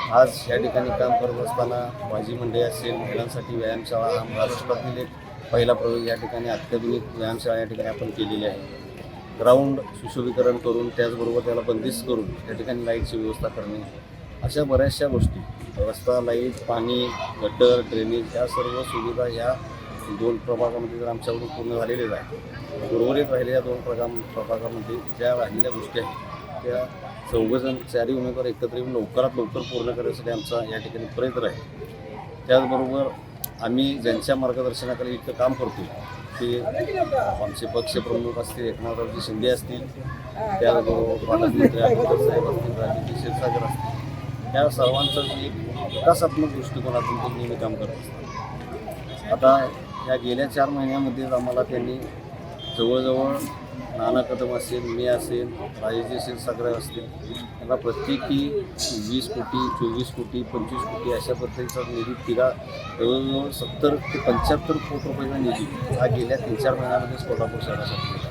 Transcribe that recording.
आज या ठिकाणी काम करत असताना भाजी मंडई असेल, महिलांसाठी व्यायामशाळा हा महाराष्ट्रातील एक पहिला प्रयोग या ठिकाणी अत्याधुनिक व्यायामशाळा या ठिकाणी आपण केलेली आहे. ग्राउंड सुशोभीकरण करून त्याचबरोबर त्याला बंदिस्त करून त्या ठिकाणी लाईटची व्यवस्था करणे, अशा बऱ्याचशा गोष्टी, रस्ता, लाईट, पाणी, गटर, ड्रेनेज या सर्व सुविधा ह्या 2 प्रभागामध्ये जर आमच्याकडून पूर्ण झालेलेच आहे. उर्वरित राहिलेल्या 2 प्रभागामध्ये ज्या राहिलेल्या गोष्टी आहेत त्या चौघजण 4 उमेदवार एकत्र येऊन लवकरात लवकर पूर्ण करण्यासाठी आमचा या ठिकाणी प्रयत्न आहे. त्याचबरोबर आम्ही ज्यांच्या मार्गदर्शनाखाली इतकं काम करतो ते आमचे पक्षप्रमुख असतील, एकनाथरावजी शिंदे असतील, त्याचबरोबर पालकमंत्री आठवले साहेब असतील, राजकीय क्षीरसागर असतील, या सर्वांचं एक विकासात्मक दृष्टिकोनातून ते नेहमी काम करत असतात. आता या गेल्या 4 महिन्यामध्ये आम्हाला त्यांनी जवळजवळ नाना कदम असेल, मी असेल, राजेश क्षीरसागर असतील, त्यांना प्रत्येकी 20 कोटी, 24 कोटी, 25 कोटी अशा पद्धतीचा निधी जवळजवळ 70 ते 75 कोटी रुपयाचा निधी हा गेल्या 3-4 महिन्यामध्येच कोल्हापूर शहरासाठी